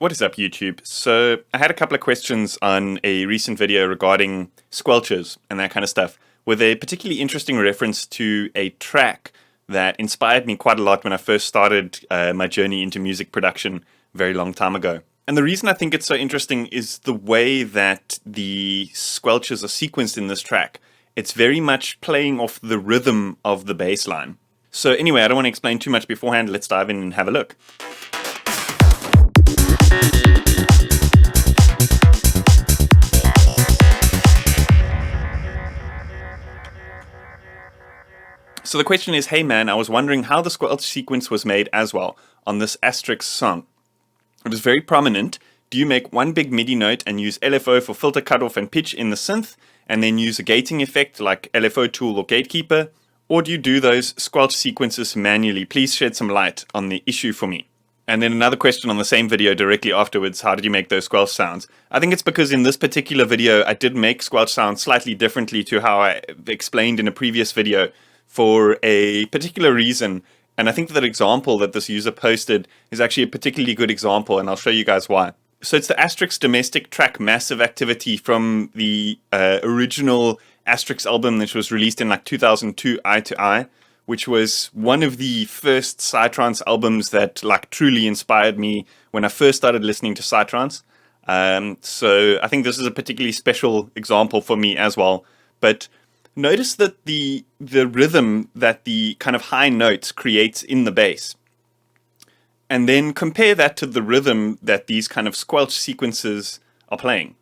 What is up, YouTube? So I had a couple of questions on a recent video regarding squelches and that kind of stuff, with a particularly interesting reference to a track that inspired me quite a lot when I first started my journey into music production a very long time ago. And the reason I think it's so interesting is the way that the squelches are sequenced in this track. It's very much playing off the rhythm of the bass line. So anyway, I don't want to explain too much beforehand. Let's dive in and have a look. So the question is, hey man, I was wondering how the squelch sequence was made as well on this Astrix song. It was very prominent. Do you make one big MIDI note and use LFO for filter cutoff and pitch in the synth, and then use a gating effect like LFO tool or gatekeeper? Or do you do those squelch sequences manually? Please shed some light on the issue for me. And then another question on the same video directly afterwards, how did you make those squelch sounds? I think it's because in this particular video I did make squelch sounds slightly differently to how I explained in a previous video, for a particular reason, and I think that example that this user posted is actually a particularly good example, and I'll show you guys why. So it's the Astrix domestic track Massive Activity from the original Astrix album, which was released in like 2002, Eye to Eye, which was one of the first psytrance albums that like truly inspired me when I first started listening to psytrance. So I think this is a particularly special example for me as well. But notice that the rhythm that the kind of high notes creates in the bass, and then compare that to the rhythm that these kind of squelch sequences are playing.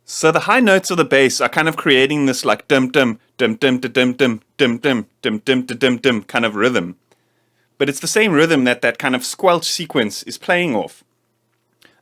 So the high notes of the bass are kind of creating this like dum dum dum dum dum dum dum dum dum dum dum dum kind of rhythm. But it's the same rhythm that that kind of squelch sequence is playing off.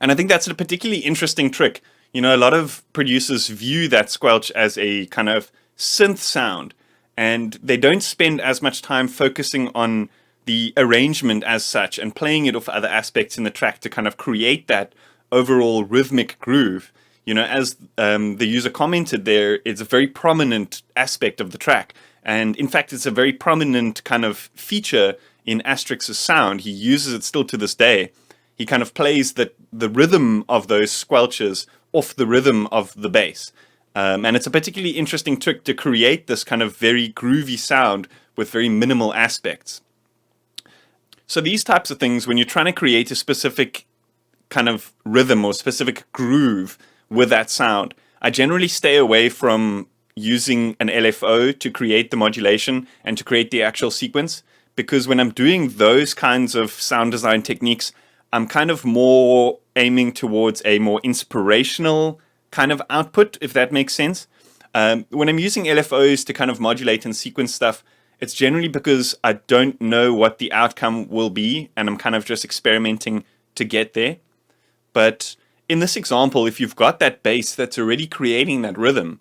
And I think that's a particularly interesting trick. You know, a lot of producers view that squelch as a kind of synth sound, and they don't spend as much time focusing on the arrangement as such and playing it off other aspects in the track to kind of create that overall rhythmic groove. You know, as the user commented there, it's a very prominent aspect of the track. And in fact, it's a very prominent kind of feature in Astrix's sound. He uses it still to this day. He kind of plays the rhythm of those squelches off the rhythm of the bass. And it's a particularly interesting trick to create this kind of very groovy sound with very minimal aspects. So these types of things, when you're trying to create a specific kind of rhythm or specific groove with that sound, I generally stay away from using an LFO to create the modulation and to create the actual sequence, because when I'm doing those kinds of sound design techniques, I'm kind of more aiming towards a more inspirational kind of output, if that makes sense. When I'm using LFOs to kind of modulate and sequence stuff, it's generally because I don't know what the outcome will be, and I'm kind of just experimenting to get there. But in this example, if you've got that bass that's already creating that rhythm,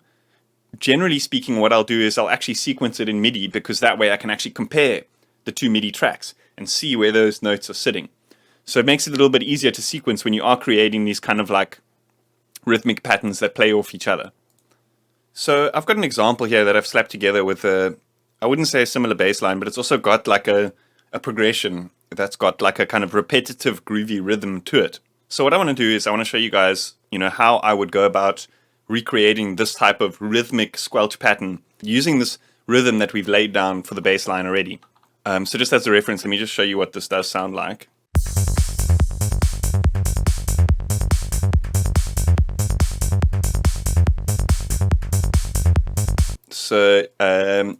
generally speaking, what I'll do is I'll actually sequence it in MIDI, because that way I can actually compare the two MIDI tracks and see where those notes are sitting. So it makes it a little bit easier to sequence when you are creating these kind of like rhythmic patterns that play off each other. So I've got an example here that I've slapped together with I wouldn't say a similar bass line, but it's also got like a progression that's got like a kind of repetitive groovy rhythm to it. So what I want to do is I want to show you guys, you know, how I would go about recreating this type of rhythmic squelch pattern using this rhythm that we've laid down for the bass line already. So just as a reference, let me just show you what this does sound like. So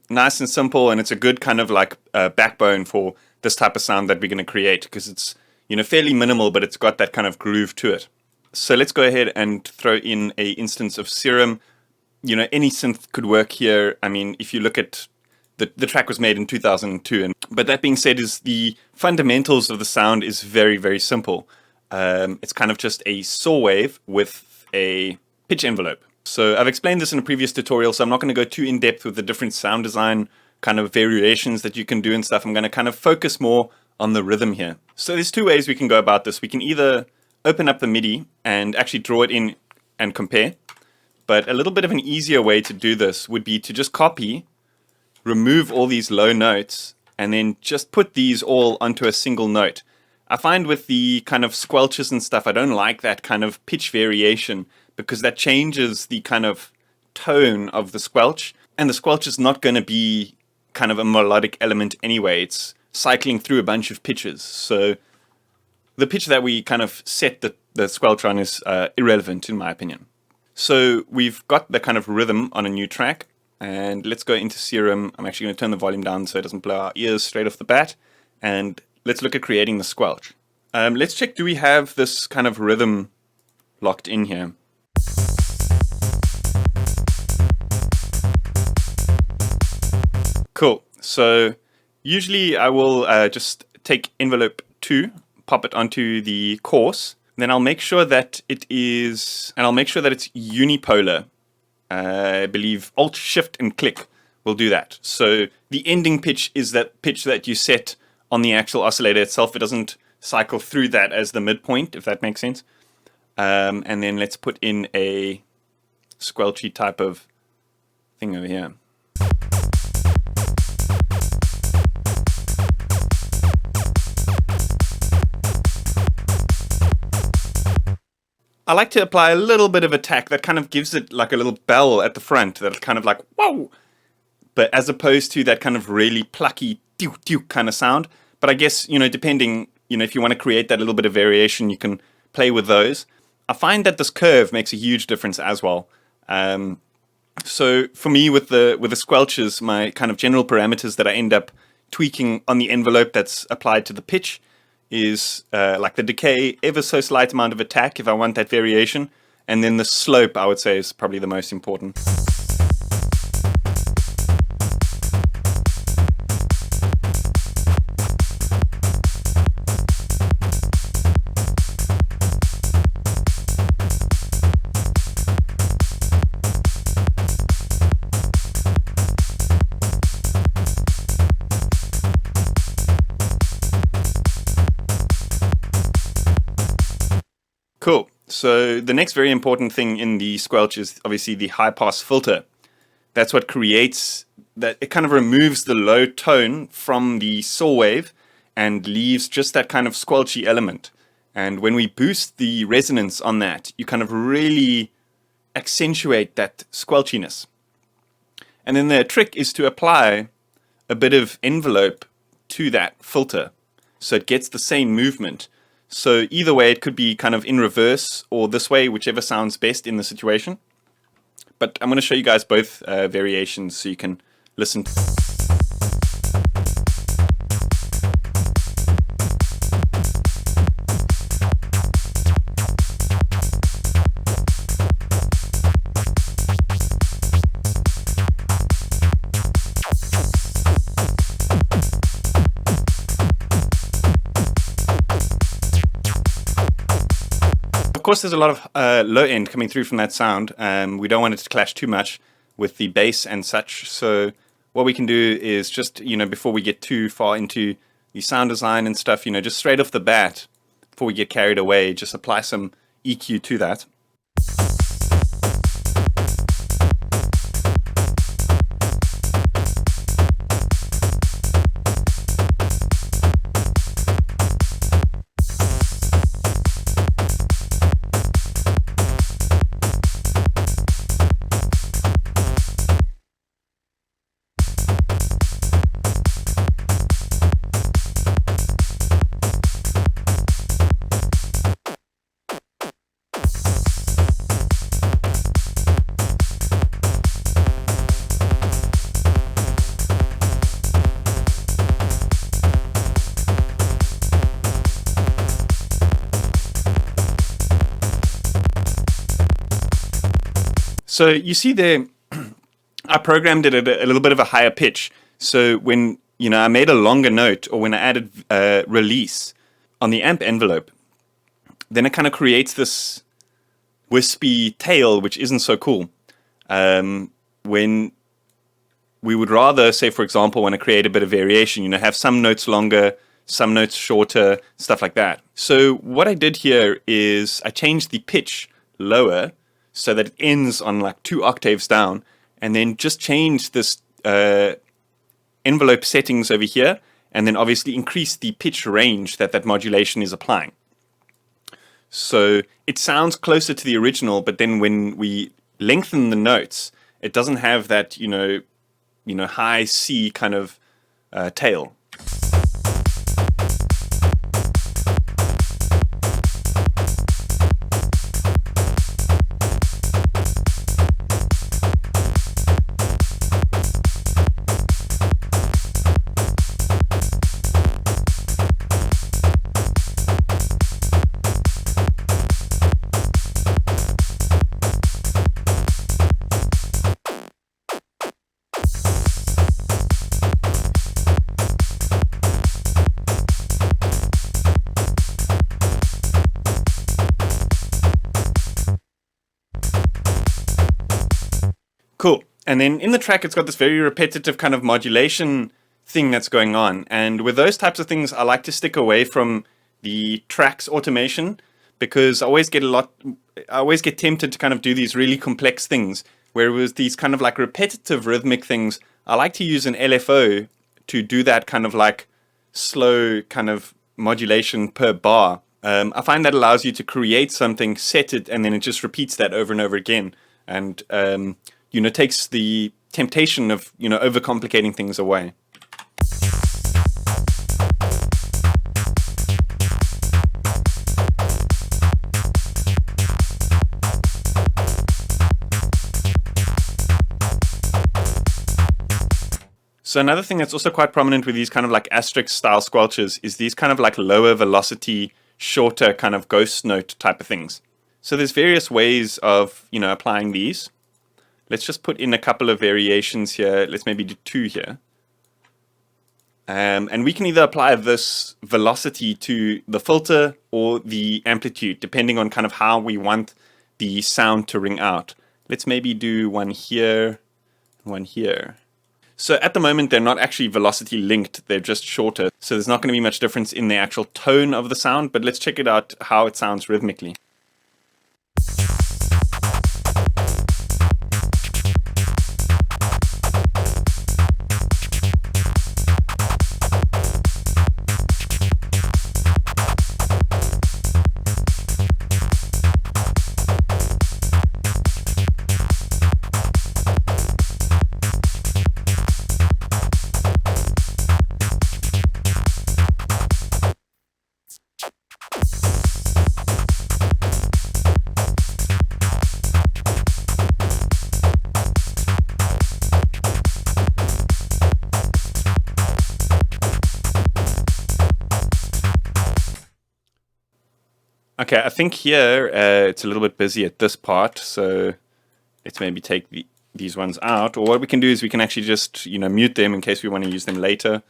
nice and simple, and it's a good kind of like backbone for this type of sound that we're going to create, because it's, you know, fairly minimal, but it's got that kind of groove to it. So let's go ahead and throw in a instance of Serum. You know, any synth could work here. I mean, if you look at the track was made in 2002, but that being said, is the fundamentals of the sound is very, very simple. It's kind of just a saw wave with a pitch envelope. So I've explained this in a previous tutorial, so I'm not going to go too in depth with the different sound design kind of variations that you can do and stuff. I'm going to kind of focus more on the rhythm here. So there's two ways we can go about this. We can either open up the MIDI and actually draw it in and compare. But a little bit of an easier way to do this would be to just copy, remove all these low notes, and then just put these all onto a single note. I find with the kind of squelches and stuff, I don't like that kind of pitch variation because that changes the kind of tone of the squelch. And the squelch is not going to be kind of a melodic element anyway. It's cycling through a bunch of pitches. So the pitch that we kind of set the squelch on is irrelevant in my opinion. So we've got the kind of rhythm on a new track. And let's go into Serum. I'm actually going to turn the volume down so it doesn't blow our ears straight off the bat. And let's look at creating the squelch. Let's check, do we have this kind of rhythm locked in here? Cool. So usually I will just take envelope 2, pop it onto the course. Then I'll make sure that it is, and I'll make sure that it's unipolar. I believe Alt, Shift, and click will do that. So the ending pitch is that pitch that you set on the actual oscillator itself. It doesn't cycle through that as the midpoint, if that makes sense. And then let's put in a squelchy type of thing over here. I like to apply a little bit of attack that kind of gives it like a little bell at the front that's kind of like, whoa! But as opposed to that kind of really plucky, doo kind of sound. But I guess, depending, if you want to create that little bit of variation, you can play with those. I find that this curve makes a huge difference as well. So for me, with the squelches, my kind of general parameters that I end up tweaking on the envelope that's applied to the pitch is like the decay, ever so slight amount of attack if I want that variation, and then the slope I would say is probably the most important. Cool. So the next very important thing in the squelch is obviously the high pass filter. That's what creates that. It kind of removes the low tone from the saw wave and leaves just that kind of squelchy element. And when we boost the resonance on that, you kind of really accentuate that squelchiness. And then the trick is to apply a bit of envelope to that filter so it gets the same movement. So either way, it could be kind of in reverse or this way, whichever sounds best in the situation. But I'm going to show you guys both variations so you can listen. Of course, there's a lot of low end coming through from that sound. We don't want it to clash too much with the bass and such. So what we can do is just, before we get too far into the sound design and stuff, just straight off the bat, before we get carried away, just apply some EQ to that. So you see there, I programmed it at a little bit of a higher pitch. So when, I made a longer note, or when I added release on the amp envelope, then it kind of creates this wispy tail, which isn't so cool. When we would rather, say, for example, want to create a bit of variation, you know, have some notes longer, some notes shorter, stuff like that. So what I did here is I changed the pitch lower so that it ends on like 2 octaves down, and then just change this envelope settings over here, and then obviously increase the pitch range that that modulation is applying. So it sounds closer to the original, but then when we lengthen the notes, it doesn't have that, you know, high C kind of tail. Cool. And then in the track, it's got this very repetitive kind of modulation thing that's going on. And with those types of things, I like to stick away from the tracks automation, because I always get tempted to kind of do these really complex things. Where with these kind of like repetitive rhythmic things, I like to use an LFO to do that kind of like slow kind of modulation per bar. I find that allows you to create something, set it, and then it just repeats that over and over again. And you know, takes the temptation of, you know, overcomplicating things away. So another thing that's also quite prominent with these kind of like Astrix-style squelches is these kind of like lower velocity, shorter kind of ghost note type of things. So there's various ways of, you know, applying these. Let's just put in a couple of variations here. Let's maybe do 2 here. And we can either apply this velocity to the filter or the amplitude, depending on kind of how we want the sound to ring out. Let's maybe do one here, one here. So at the moment, they're not actually velocity linked. They're just shorter. So there's not going to be much difference in the actual tone of the sound, but let's check it out how it sounds rhythmically. Okay, I think here it's a little bit busy at this part, so let's maybe take these ones out. Or what we can do is we can actually just, you know, mute them in case we want to use them later.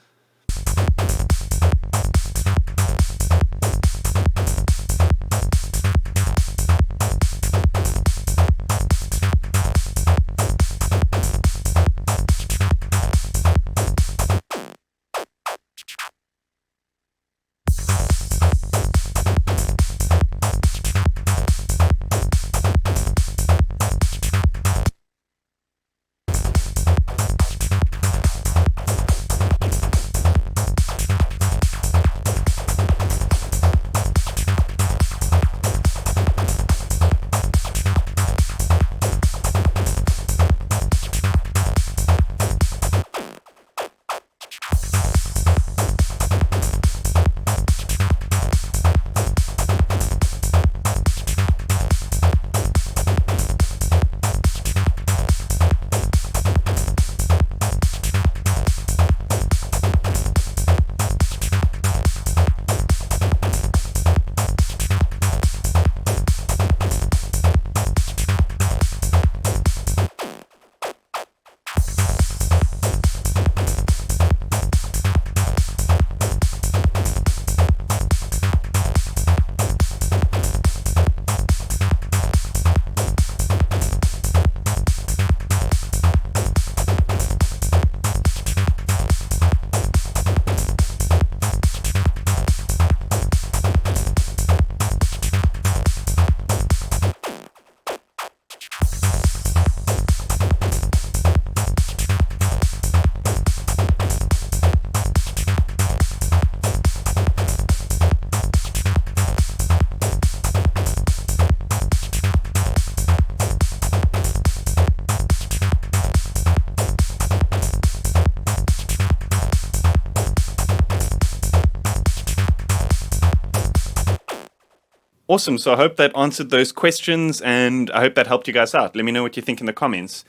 Awesome. So I hope that answered those questions, and I hope that helped you guys out. Let me know what you think in the comments.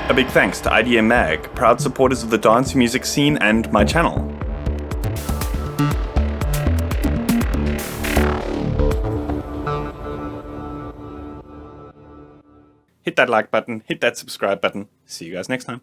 A big thanks to IDM Mag, proud supporters of the dance music scene and my channel. Hit that like button, hit that subscribe button. See you guys next time.